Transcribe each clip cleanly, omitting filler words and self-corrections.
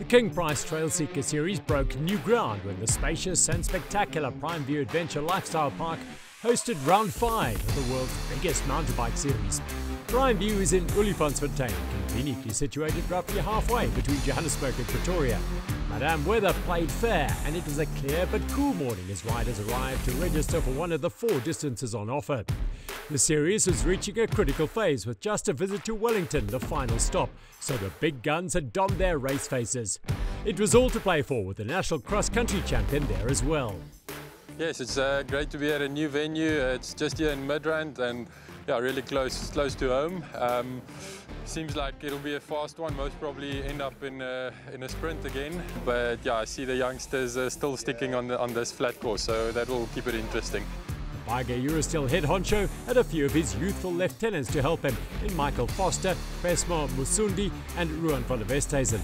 King Price Trailseeker series broke new ground when the spacious and spectacular Prime View Adventure Lifestyle Park hosted round 5 of the world's biggest mountain bike series. Prime View is in Olifantsfontein, conveniently situated roughly halfway between Johannesburg and Pretoria. Madame Weather played fair, and it was a clear but cool morning as riders arrived to register for one of the 4 distances on offer. The series was reaching a critical phase with just a visit to Wellington, the final stop, so the big guns had donned their race faces. It was all to play for, with the national cross-country champion there as well. Yes, it's great to be at a new venue. It's just here in Midrand and really close to home. Seems like it'll be a fast one, most probably end up in a sprint again. But I see the youngsters still sticking on this flat course, so that will keep it interesting. Baiga Eurostil head honcho had a few of his youthful lieutenants to help him in Michael Foster, Pesmo Musundi and Ruan van der Westhuizen.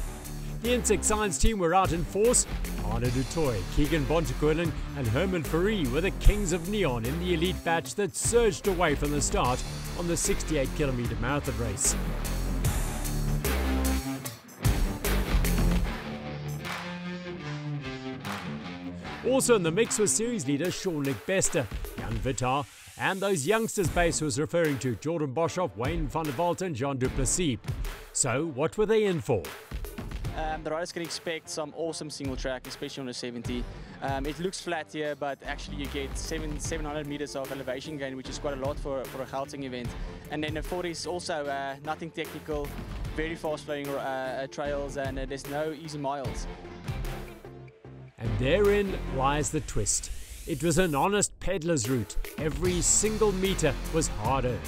The Insect Science team were out in force. Arne du Toit, Keegan Bontekonen and Herman Fourie were the kings of neon in the elite batch that surged away from the start on the 68-kilometre marathon race. Also in the mix was series leader Sean-Luc Bester, Jan Vitar, and those youngsters Base was referring to, Jordan Boshoff, Wayne van der Walt and Jean Duplessis. So what were they in for? The riders can expect some awesome single track, especially on the 70. It looks flat here, but actually you get 700 meters of elevation gain, which is quite a lot for a Gauteng event. And then the 40 is also nothing technical, very fast flowing trails, and there's no easy miles. And therein lies the twist. It was an honest peddler's route. Every single meter was hard-earned.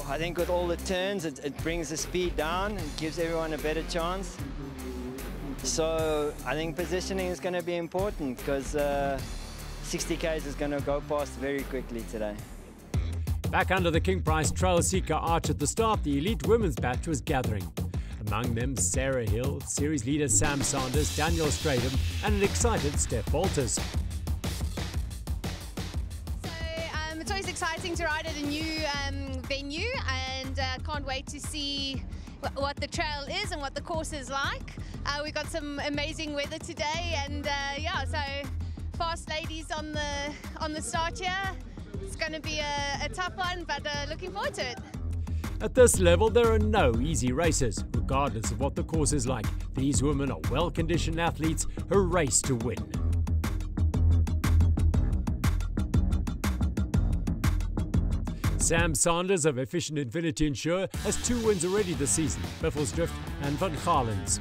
I think with all the turns, it brings the speed down and gives everyone a better chance. So I think positioning is going to be important because 60Ks is going to go past very quickly today. Back under the King Price Trailseeker arch at the start, the elite women's batch was gathering. Among them, Sarah Hill, series leader Sam Sanders, Daniel Stradum, and an excited Steph Walters. It's always exciting to ride at a new venue, and can't wait to see what the trail is and what the course is like. We got some amazing weather today, and so fast ladies on the start here. It's going to be a tough one, but looking forward to it. At this level, there are no easy races, regardless of what the course is like. These women are well-conditioned athletes who race to win. Sam Sanders of Efficient Infinity Insure has 2 wins already this season, Biffelsdrift and Van Galens.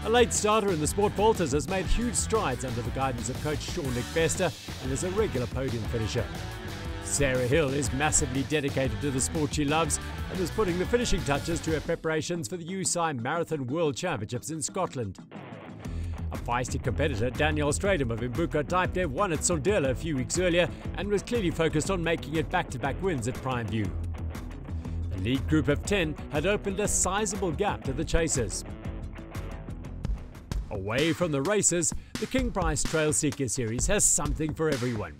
A late starter in the sport, Walters has made huge strides under the guidance of coach Sean-Luc Bester and is a regular podium finisher. Sarah Hill is massively dedicated to the sport she loves and is putting the finishing touches to her preparations for the UCI Marathon World Championships in Scotland. A feisty competitor, Daniel Stradum of Imbuka Type won at Sondela a few weeks earlier and was clearly focused on making it back-to-back wins at Prime View. The lead group of 10 had opened a sizable gap to the chasers. Away from the races, the King Price Trailseeker series has something for everyone.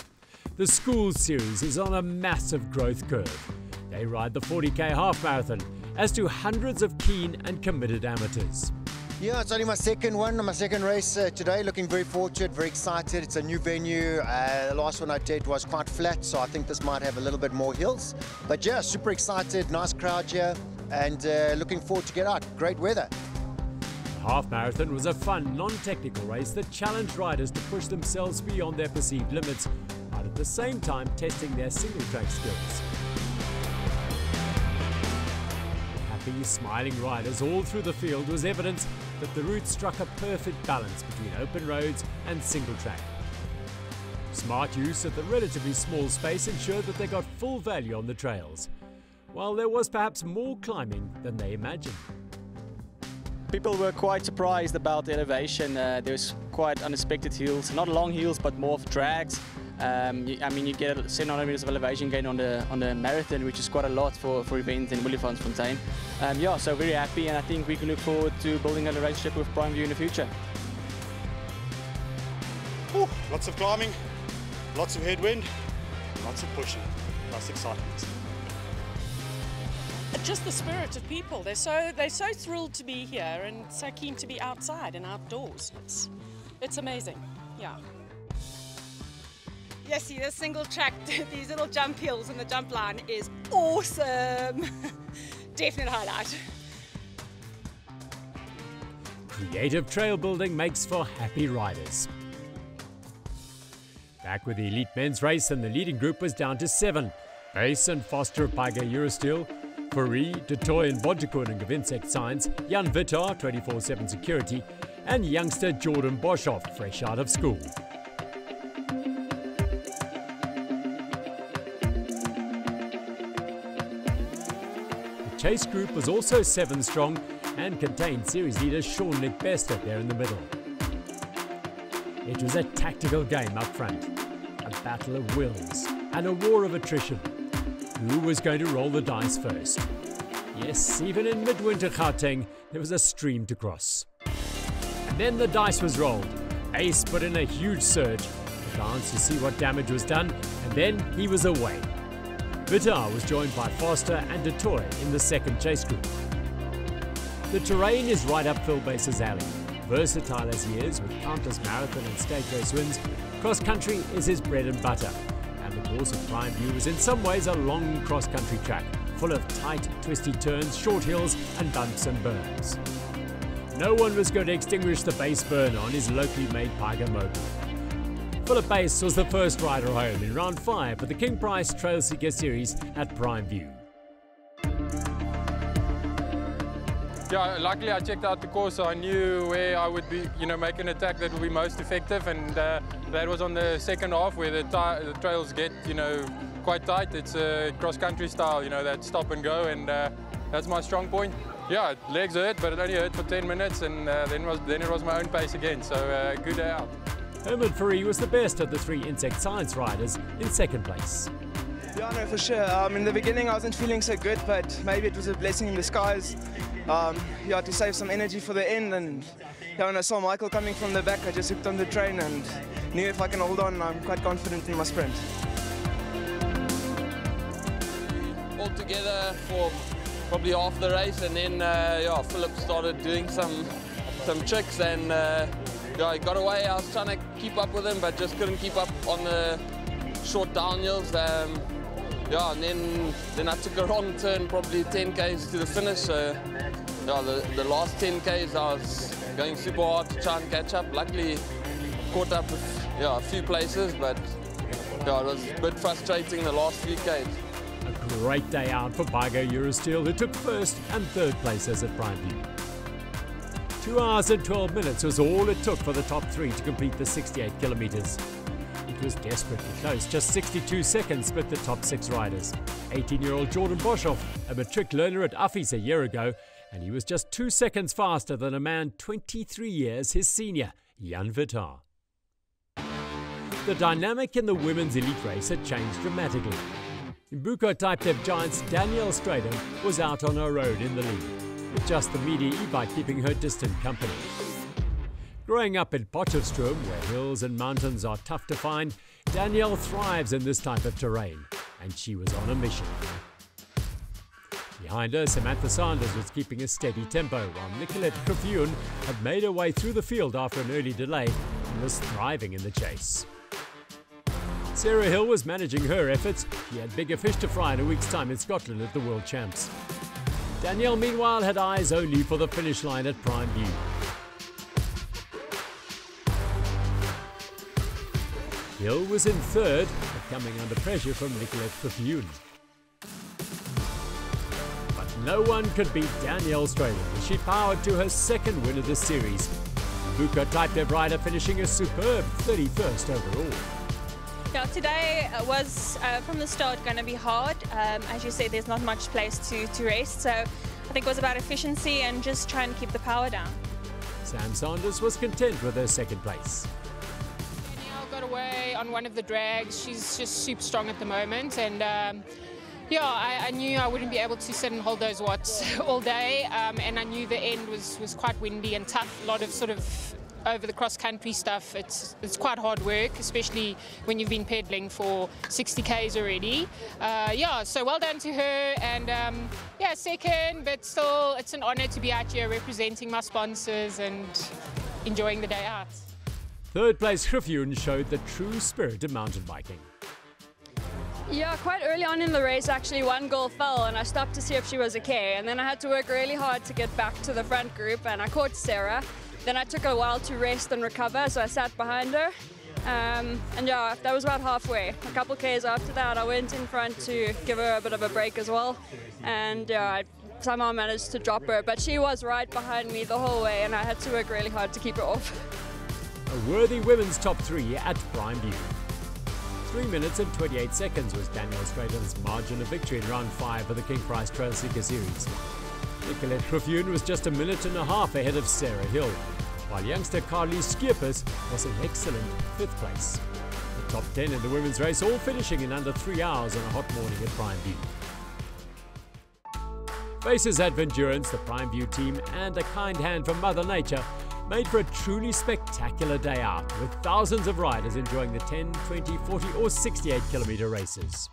The Schools series is on a massive growth curve. They ride the 40k half marathon, as do hundreds of keen and committed amateurs. Yeah, it's only my second race today. Looking very forward to it, very excited. It's a new venue. The last one I did was quite flat, so I think this might have a little bit more hills. But yeah, super excited, nice crowd here, and looking forward to get out. Great weather. The half marathon was a fun, non-technical race that challenged riders to push themselves beyond their perceived limits, but at the same time testing their single track skills. Happy, smiling riders all through the field was evidence that the route struck a perfect balance between open roads and single track. Smart use of the relatively small space ensured that they got full value on the trails, while there was perhaps more climbing than they imagined. People were quite surprised about the elevation. There's quite unexpected hills, not long hills, but more of drags. You get 700 meters of elevation gain on the marathon, which is quite a lot for events in Olifantsfontein. So very happy, and I think we can look forward to building a relationship with Prime View in the future. Ooh, lots of climbing, lots of headwind, lots of pushing, plus excitement. Just the spirit of people. They're so thrilled to be here and so keen to be outside and outdoors. It's amazing. Yeah. Yeah, see, this single track, these little jump hills and the jump line is awesome. Definite highlight. Creative trail building makes for happy riders. Back with the elite men's race, and the leading group was down to 7. Bass and Foster of Paiga Eurosteel, Fourie, De Toy and Vodjekoning of Insect Science, Jan Vittar, 24/7 Security, and youngster Jordan Boshoff, fresh out of school. The chase group was also 7 strong and contained series leader Sean Bester there in the middle. It was a tactical game up front, a battle of wills and a war of attrition. Who was going to roll the dice first? Yes, even in midwinter Gauteng, there was a stream to cross. And then the dice was rolled. Ace put in a huge surge, a glance to see what damage was done, and then he was away. Vittar was joined by Foster and De Toy in the second chase group. The terrain is right up Phil Bass's alley. Versatile as he is, with countless marathon and stage race wins, cross-country is his bread and butter. And the course of Prime View is in some ways a long cross-country track, full of tight, twisty turns, short hills and bumps and burns. No one was going to extinguish the Bass burn on his locally made Paiga mobile. Philip Bass was the first rider home in round 5 for the King Price Trailseeker series at Prime View. Yeah, luckily I checked out the course, so I knew where I would be, make an attack that would be most effective, and that was on the second half where the trails get, quite tight. It's a cross-country style, that stop and go, and that's my strong point. Yeah, legs hurt, but it only hurt for 10 minutes, and then it was my own pace again, so good day out. Herman Fourie was the best of the 3 Insect Science riders in second place. Yeah, no, for sure. In the beginning I wasn't feeling so good, but maybe it was a blessing in disguise. To save some energy for the end, and when I saw Michael coming from the back, I just hooked on the train and knew if I can hold on, I'm quite confident in my sprint. All together for probably half the race, and then Philip started doing some tricks, and he got away. I was trying to keep up with him, but just couldn't keep up on the short downhills. And then I took a wrong turn, probably 10 k's to the finish. So the last 10 k's I was going super hard to try and catch up. Luckily caught up with a few places, but it was a bit frustrating the last few k's. A great day out for Paiga Eurosteel, who took first and third places at Prime View. 2 hours and 12 minutes was all it took for the top 3 to complete the 68 kilometres. It was desperately close, just 62 seconds split the top 6 riders. 18-year-old Jordan Boshoff, a matric learner at Uffy's a year ago, and he was just 2 seconds faster than a man 23 years his senior, Jan Vittar. The dynamic in the women's elite race had changed dramatically. Mbuko Type Dev Giants Danielle Straden was out on her own in the lead, with just the media e-bike keeping her distant company. Growing up in Potchefstroom, where hills and mountains are tough to find, Danielle thrives in this type of terrain, and she was on a mission. Behind her, Samantha Sanders was keeping a steady tempo, while Nicolette Krafioen had made her way through the field after an early delay and was thriving in the chase. Sarah Hill was managing her efforts. She had bigger fish to fry in a week's time in Scotland at the World Champs. Danielle, meanwhile, had eyes only for the finish line at Prime View. Hill was in third, but coming under pressure from Nicolette Krafioen. But no one could beat Danielle Straden as she powered to her second win of the series. Mbuko Type Dev rider finishing a superb 31st overall. Yeah, today was from the start going to be hard. As you said, there's not much place to rest, so I think it was about efficiency and just trying to keep the power down. Sam Sanders was content with her second place. Danielle got away on one of the drags. She's just super strong at the moment, and I knew I wouldn't be able to sit and hold those watts all day, and I knew the end was quite windy and tough, a lot of sort of over the cross-country stuff, it's quite hard work, especially when you've been pedaling for 60 Ks already. Yeah, so well done to her, and yeah, second, but still it's an honor to be out here representing my sponsors and enjoying the day out. Third place Griffioen showed the true spirit of mountain biking. Yeah, quite early on in the race, actually, one girl fell and I stopped to see if she was okay. And then I had to work really hard to get back to the front group, and I caught Sarah. Then I took a while to rest and recover, so I sat behind her. And yeah, that was about halfway. A couple Ks after that, I went in front to give her a bit of a break as well. And yeah, I somehow managed to drop her, but she was right behind me the whole way, and I had to work really hard to keep her off. A worthy women's top 3 at Prime View. 3 minutes and 28 seconds was Danielle Straden's margin of victory in round 5 of the King Price Trailseeker series. Nicolette Griffioen was just a minute and a half ahead of Sarah Hill, while youngster Carlies Skeepers was in excellent 5th place. The top 10 in the women's race all finishing in under 3 hours on a hot morning at Prime View. Faces Advendurance, the Prime View team, and a kind hand from Mother Nature made for a truly spectacular day out, with thousands of riders enjoying the 10, 20, 40 or 68 kilometre races.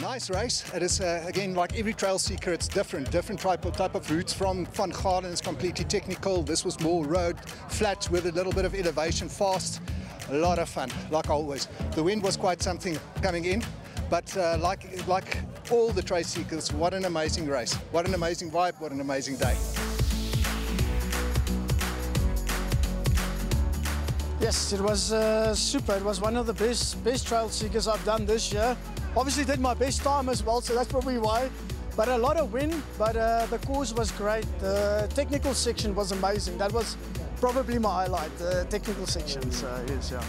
Nice race. It is, again, like every Trailseeker, it's different type of routes. From Van Galen is completely technical. This was more road, flat with a little bit of elevation, fast. A lot of fun, like always. The wind was quite something coming in, but like all the Trailseekers, what an amazing race. What an amazing vibe, what an amazing day. Yes, it was super. It was one of the best Trailseekers I've done this year. Obviously did my best time as well, so that's probably why. But a lot of wind, but the course was great. The technical section was amazing. That was probably my highlight, the technical section, so yes, yeah.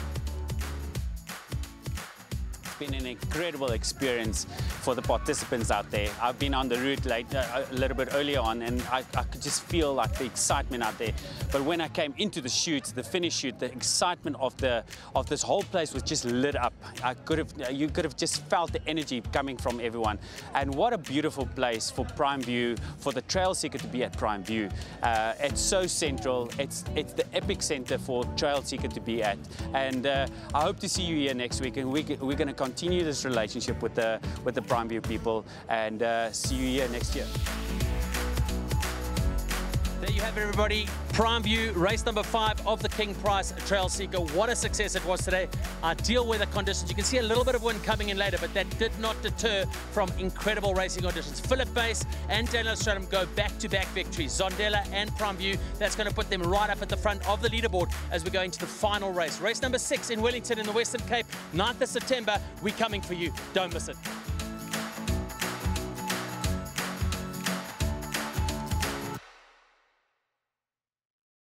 Been an incredible experience for the participants out there. I've been on the route a little bit earlier on, and I could just feel like the excitement out there. But when I came into the chute, the finish chute, the excitement of this whole place was just lit up. You could have just felt the energy coming from everyone. And what a beautiful place for Prime View, for the Trailseeker to be at Prime View. It's so central. It's the epic center for Trailseeker to be at. And I hope to see you here next week, and we're going to continue this relationship with the Prime View people, and see you here next year. There you have it, everybody. Prime View, race number 5 of the King Price Trailseeker. What a success it was today. Ideal weather conditions. You can see a little bit of wind coming in later, but that did not deter from incredible racing conditions. Philip Base and Daniel Stradum go back-to-back victories. Zondela and Prime View, that's going to put them right up at the front of the leaderboard as we go into the final race. Race number 6 in Wellington in the Western Cape, 9th of September. We're coming for you. Don't miss it.